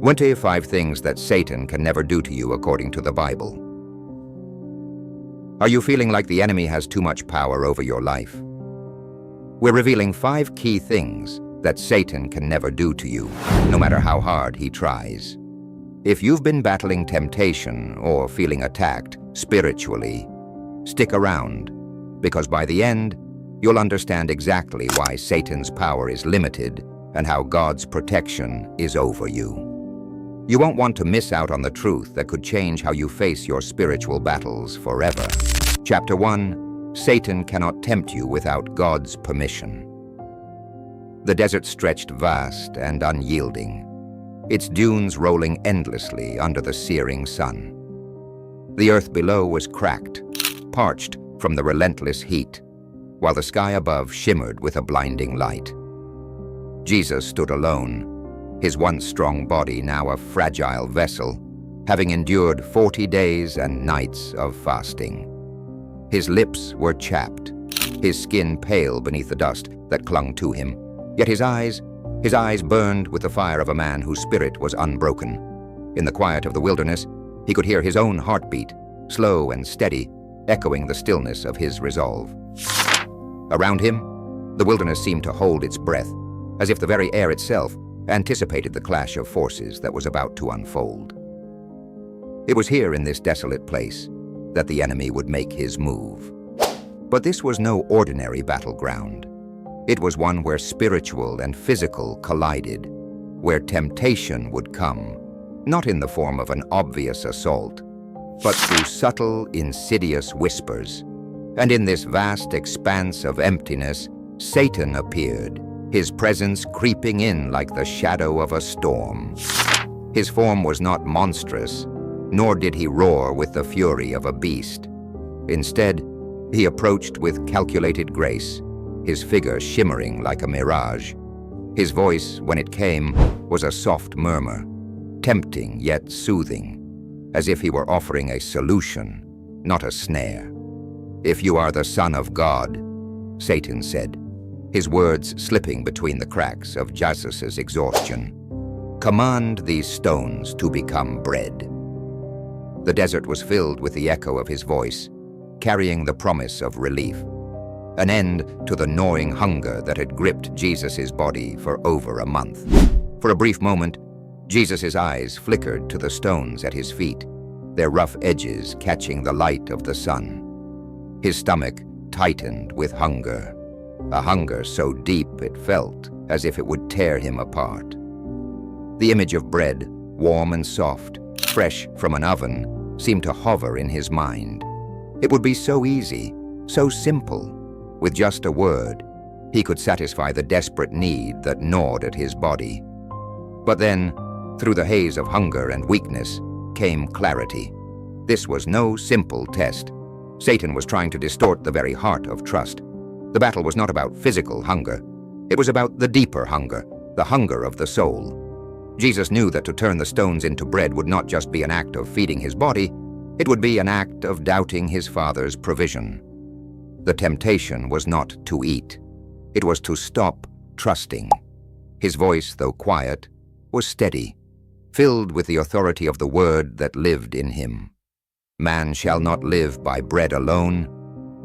25 things that Satan can never do to you according to the Bible. Are you feeling like the enemy has too much power over your life? We're revealing 5 key things that Satan can never do to you, no matter how hard he tries. If you've been battling temptation or feeling attacked spiritually, stick around, because by the end, you'll understand exactly why Satan's power is limited and how God's protection is over you. You won't want to miss out on the truth that could change how you face your spiritual battles forever. Chapter 1, Satan cannot tempt you without God's permission. The desert stretched vast and unyielding, its dunes rolling endlessly under the searing sun. The earth below was cracked, parched from the relentless heat, while the sky above shimmered with a blinding light. Jesus stood alone, his once strong body now a fragile vessel, having endured 40 days and nights of fasting. His lips were chapped, his skin pale beneath the dust that clung to him, yet his eyes burned with the fire of a man whose spirit was unbroken. In the quiet of the wilderness, he could hear his own heartbeat, slow and steady, echoing the stillness of his resolve. Around him, the wilderness seemed to hold its breath, as if the very air itself anticipated the clash of forces that was about to unfold. It was here in this desolate place that the enemy would make his move. But this was no ordinary battleground. It was one where spiritual and physical collided, where temptation would come, not in the form of an obvious assault, but through subtle, insidious whispers. And in this vast expanse of emptiness, Satan appeared, his presence creeping in like the shadow of a storm. His form was not monstrous, nor did he roar with the fury of a beast. Instead, he approached with calculated grace, his figure shimmering like a mirage. His voice, when it came, was a soft murmur, tempting yet soothing, as if he were offering a solution, not a snare. "If you are the Son of God," Satan said, his words slipping between the cracks of Jesus' exhaustion, "command these stones to become bread." The desert was filled with the echo of his voice, carrying the promise of relief, an end to the gnawing hunger that had gripped Jesus' body for over a month. For a brief moment, Jesus' eyes flickered to the stones at his feet, their rough edges catching the light of the sun. His stomach tightened with hunger, a hunger so deep it felt as if it would tear him apart. The image of bread, warm and soft, fresh from an oven, seemed to hover in his mind. It would be so easy, so simple. With just a word, he could satisfy the desperate need that gnawed at his body. But then, through the haze of hunger and weakness, came clarity. This was no simple test. Satan was trying to distort the very heart of trust. The battle was not about physical hunger. It was about the deeper hunger, the hunger of the soul. Jesus knew that to turn the stones into bread would not just be an act of feeding his body, it would be an act of doubting his Father's provision. The temptation was not to eat. It was to stop trusting. His voice, though quiet, was steady, filled with the authority of the word that lived in him. "Man shall not live by bread alone,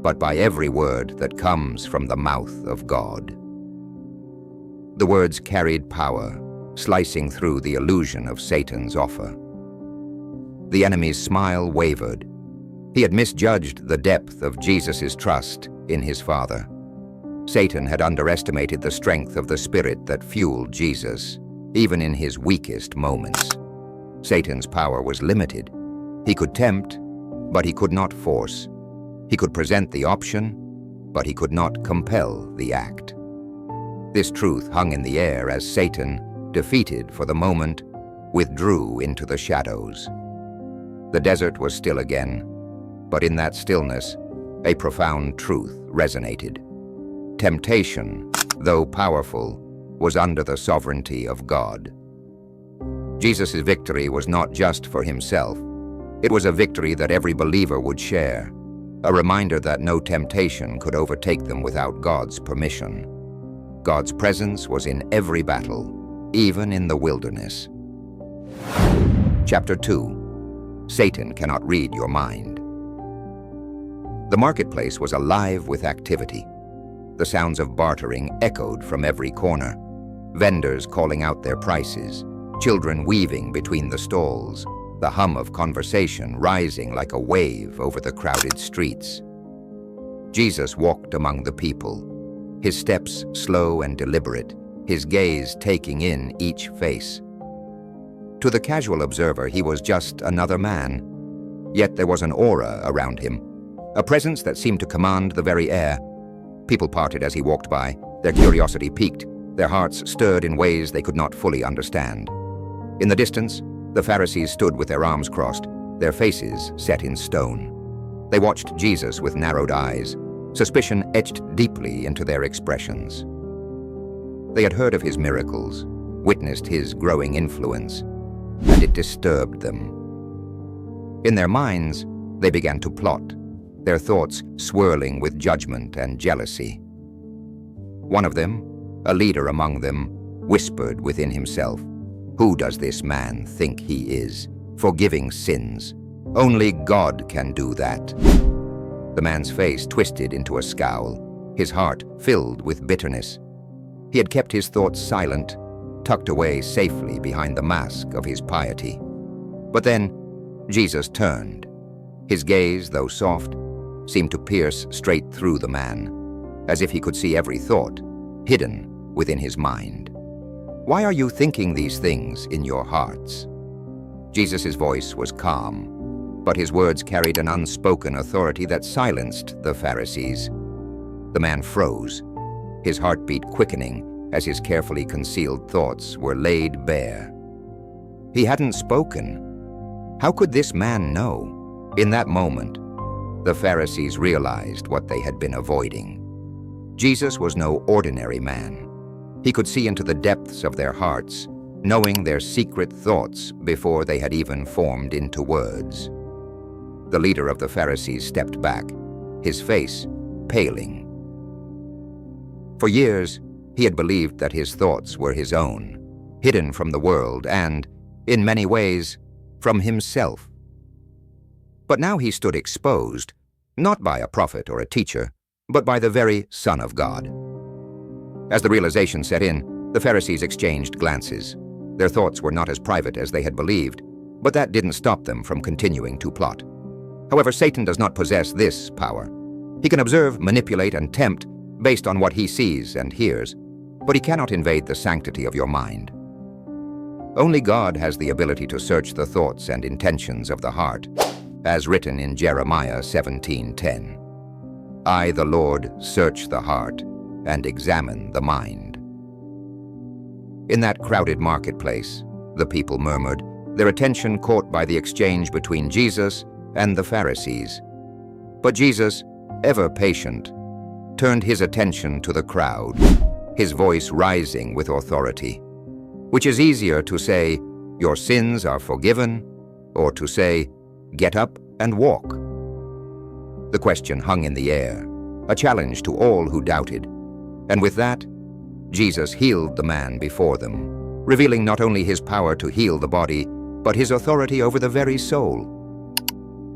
but by every word that comes from the mouth of God." The words carried power, slicing through the illusion of Satan's offer. The enemy's smile wavered. He had misjudged the depth of Jesus' trust in his Father. Satan had underestimated the strength of the spirit that fueled Jesus, even in his weakest moments. Satan's power was limited. He could tempt, but he could not force. He could present the option, but he could not compel the act. This truth hung in the air as Satan, defeated for the moment, withdrew into the shadows. The desert was still again, but in that stillness, a profound truth resonated. Temptation, though powerful, was under the sovereignty of God. Jesus' victory was not just for himself. It was a victory that every believer would share, a reminder that no temptation could overtake them without God's permission. God's presence was in every battle, even in the wilderness. Chapter 2. Satan cannot read your mind. The marketplace was alive with activity. The sounds of bartering echoed from every corner. Vendors calling out their prices, children weaving between the stalls, the hum of conversation rising like a wave over the crowded streets. Jesus walked among the people, his steps slow and deliberate, his gaze taking in each face. To the casual observer, he was just another man. Yet there was an aura around him, a presence that seemed to command the very air. People parted as he walked by, their curiosity piqued, their hearts stirred in ways they could not fully understand. In the distance, the Pharisees stood with their arms crossed, their faces set in stone. They watched Jesus with narrowed eyes, suspicion etched deeply into their expressions. They had heard of his miracles, witnessed his growing influence, and it disturbed them. In their minds, they began to plot, their thoughts swirling with judgment and jealousy. One of them, a leader among them, whispered within himself, "Who does this man think he is, forgiving sins? Only God can do that." The man's face twisted into a scowl, his heart filled with bitterness. He had kept his thoughts silent, tucked away safely behind the mask of his piety. But then, Jesus turned. His gaze, though soft, seemed to pierce straight through the man, as if he could see every thought, hidden within his mind. "Why are you thinking these things in your hearts?" Jesus' voice was calm, but his words carried an unspoken authority that silenced the Pharisees. The man froze, his heartbeat quickening as his carefully concealed thoughts were laid bare. He hadn't spoken. How could this man know? In that moment, the Pharisees realized what they had been avoiding. Jesus was no ordinary man. He could see into the depths of their hearts, knowing their secret thoughts before they had even formed into words. The leader of the Pharisees stepped back, his face paling. For years, he had believed that his thoughts were his own, hidden from the world and, in many ways, from himself. But now he stood exposed, not by a prophet or a teacher, but by the very Son of God. As the realization set in, the Pharisees exchanged glances. Their thoughts were not as private as they had believed, but that didn't stop them from continuing to plot. However, Satan does not possess this power. He can observe, manipulate, and tempt based on what he sees and hears, but he cannot invade the sanctity of your mind. Only God has the ability to search the thoughts and intentions of the heart, as written in Jeremiah 17:10. "I, the Lord, search the heart and examine the mind." In that crowded marketplace, the people murmured, their attention caught by the exchange between Jesus and the Pharisees. But Jesus, ever patient, turned his attention to the crowd, his voice rising with authority. Which is easier to say, "Your sins are forgiven," or to say, "Get up and walk"? The question hung in the air, a challenge to all who doubted. And with that, Jesus healed the man before them, revealing not only his power to heal the body, but his authority over the very soul.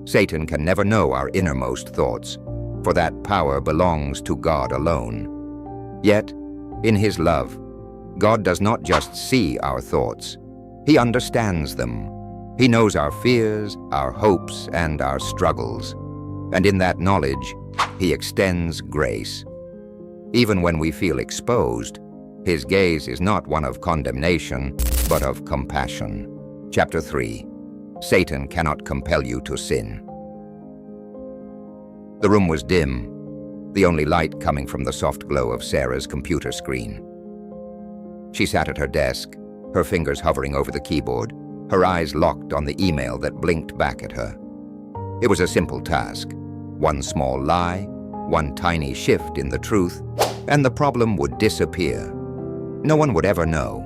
Satan can never know our innermost thoughts, for that power belongs to God alone. Yet, in his love, God does not just see our thoughts. He understands them. He knows our fears, our hopes, and our struggles. And in that knowledge, he extends grace. Even when we feel exposed, his gaze is not one of condemnation, but of compassion. Chapter 3. Satan cannot compel you to sin. The room was dim, the only light coming from the soft glow of Sarah's computer screen. She sat at her desk, her fingers hovering over the keyboard, her eyes locked on the email that blinked back at her. It was a simple task. One small lie, one tiny shift in the truth, and the problem would disappear. No one would ever know.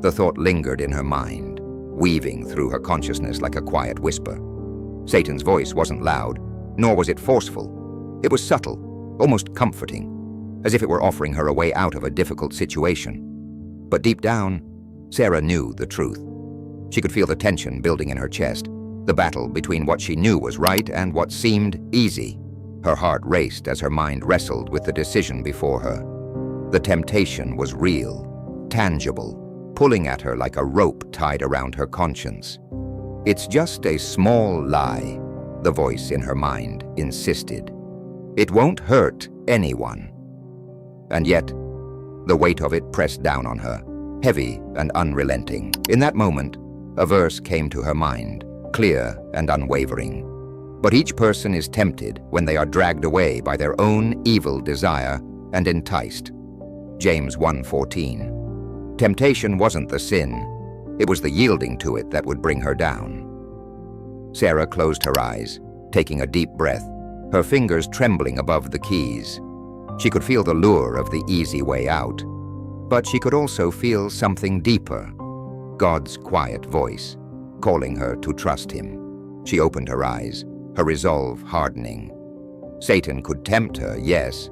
The thought lingered in her mind, weaving through her consciousness like a quiet whisper. Satan's voice wasn't loud, nor was it forceful. It was subtle, almost comforting, as if it were offering her a way out of a difficult situation. But deep down, Sarah knew the truth. She could feel the tension building in her chest, the battle between what she knew was right and what seemed easy. Her heart raced as her mind wrestled with the decision before her. The temptation was real, tangible, pulling at her like a rope tied around her conscience. "It's just a small lie," the voice in her mind insisted. "It won't hurt anyone." And yet, the weight of it pressed down on her, heavy and unrelenting. In that moment, a verse came to her mind, clear and unwavering. "But each person is tempted when they are dragged away by their own evil desire and enticed." James 1:14. Temptation wasn't the sin. It was the yielding to it that would bring her down. Sarah closed her eyes, taking a deep breath, her fingers trembling above the keys. She could feel the lure of the easy way out, but she could also feel something deeper, God's quiet voice, calling her to trust Him. She opened her eyes, her resolve hardening. Satan could tempt her, yes,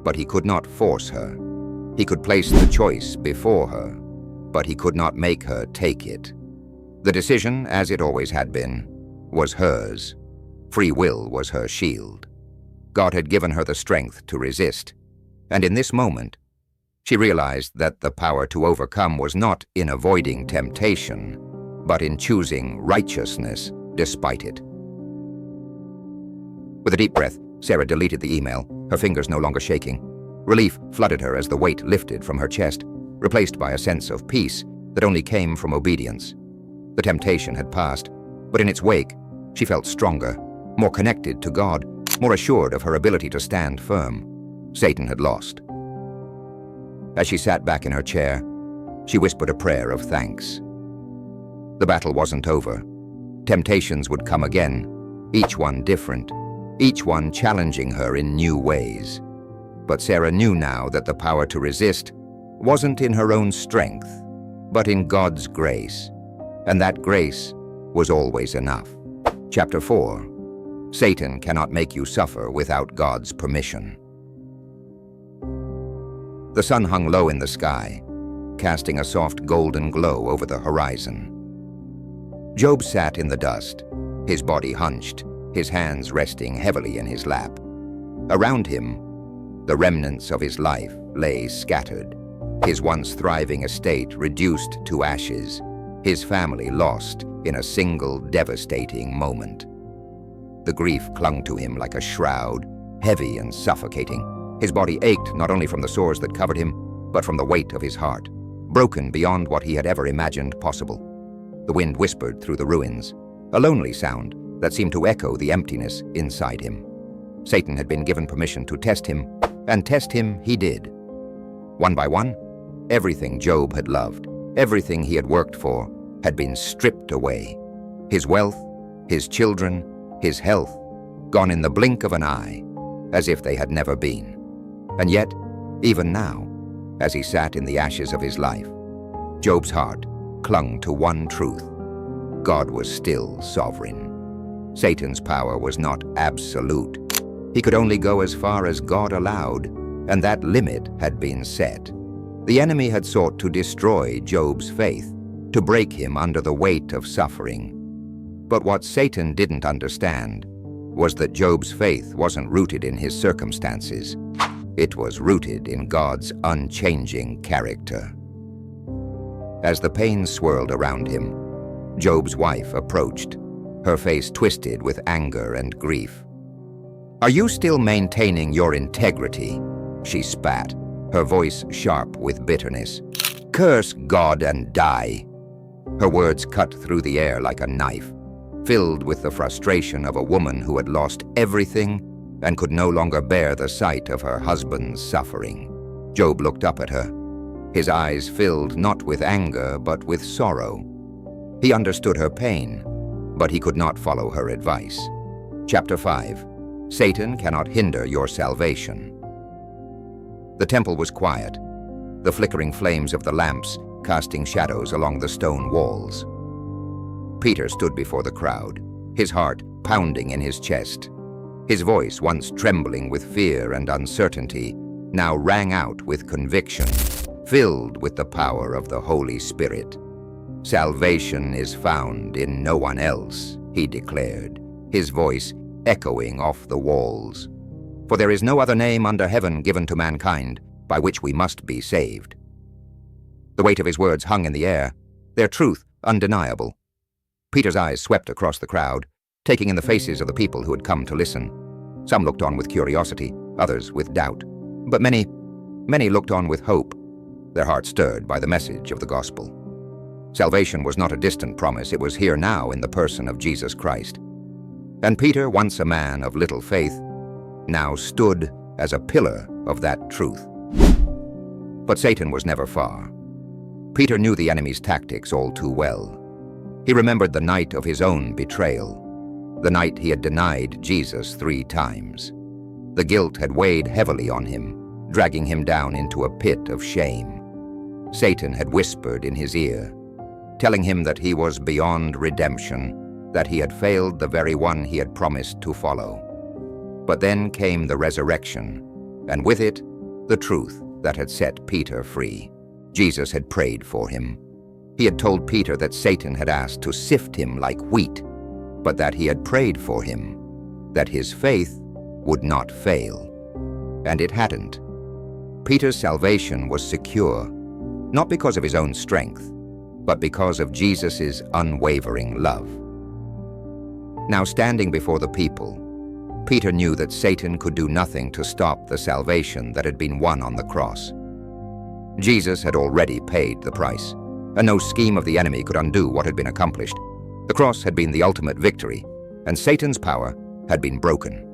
but he could not force her. He could place the choice before her, but he could not make her take it. The decision, as it always had been, was hers. Free will was her shield. God had given her the strength to resist, and in this moment, she realized that the power to overcome was not in avoiding temptation, but in choosing righteousness despite it. With a deep breath, Sarah deleted the email, her fingers no longer shaking. Relief flooded her as the weight lifted from her chest, replaced by a sense of peace that only came from obedience. The temptation had passed, but in its wake, she felt stronger, more connected to God, more assured of her ability to stand firm. Satan had lost. As she sat back in her chair, she whispered a prayer of thanks. The battle wasn't over. Temptations would come again, each one different, each one challenging her in new ways. But Sarah knew now that the power to resist wasn't in her own strength, but in God's grace, and that grace was always enough. Chapter 4. Satan cannot make you suffer without God's permission. The sun hung low in the sky, casting a soft golden glow over the horizon. Job sat in the dust, his body hunched, his hands resting heavily in his lap. Around him, the remnants of his life lay scattered, his once thriving estate reduced to ashes, his family lost in a single devastating moment. The grief clung to him like a shroud, heavy and suffocating. His body ached not only from the sores that covered him, but from the weight of his heart, broken beyond what he had ever imagined possible. The wind whispered through the ruins, a lonely sound that seemed to echo the emptiness inside him. Satan had been given permission to test him, and test him he did. One by one, everything Job had loved, everything he had worked for, had been stripped away. His wealth, his children, his health, gone in the blink of an eye, as if they had never been. And yet, even now, as he sat in the ashes of his life, Job's heart clung to one truth: God was still sovereign. Satan's power was not absolute. He could only go as far as God allowed, and that limit had been set. The enemy had sought to destroy Job's faith, to break him under the weight of suffering. But what Satan didn't understand was that Job's faith wasn't rooted in his circumstances. It was rooted in God's unchanging character. As the pain swirled around him, Job's wife approached, her face twisted with anger and grief. "Are you still maintaining your integrity?" she spat, her voice sharp with bitterness. "Curse God and die." Her words cut through the air like a knife, filled with the frustration of a woman who had lost everything and could no longer bear the sight of her husband's suffering. Job looked up at her, his eyes filled not with anger but with sorrow. He understood her pain, but he could not follow her advice. Chapter 5. Satan cannot hinder your salvation. The temple was quiet, the flickering flames of the lamps casting shadows along the stone walls. Peter stood before the crowd, his heart pounding in his chest. His voice, once trembling with fear and uncertainty, now rang out with conviction, filled with the power of the Holy Spirit. "Salvation is found in no one else," he declared, his voice echoing off the walls. "For there is no other name under heaven given to mankind by which we must be saved." The weight of his words hung in the air, their truth undeniable. Peter's eyes swept across the crowd, taking in the faces of the people who had come to listen. Some looked on with curiosity, others with doubt, but many looked on with hope, their hearts stirred by the message of the gospel. Salvation was not a distant promise, it was here now in the person of Jesus Christ. And Peter, once a man of little faith, now stood as a pillar of that truth. But Satan was never far. Peter knew the enemy's tactics all too well. He remembered the night of his own betrayal, the night he had denied Jesus 3 times. The guilt had weighed heavily on him, dragging him down into a pit of shame. Satan had whispered in his ear, telling him that he was beyond redemption, that he had failed the very one he had promised to follow. But then came the resurrection, and with it, the truth that had set Peter free. Jesus had prayed for him. He had told Peter that Satan had asked to sift him like wheat, but that he had prayed for him, that his faith would not fail. And it hadn't. Peter's salvation was secure, not because of his own strength, but because of Jesus' unwavering love. Now standing before the people, Peter knew that Satan could do nothing to stop the salvation that had been won on the cross. Jesus had already paid the price, and no scheme of the enemy could undo what had been accomplished. The cross had been the ultimate victory, and Satan's power had been broken.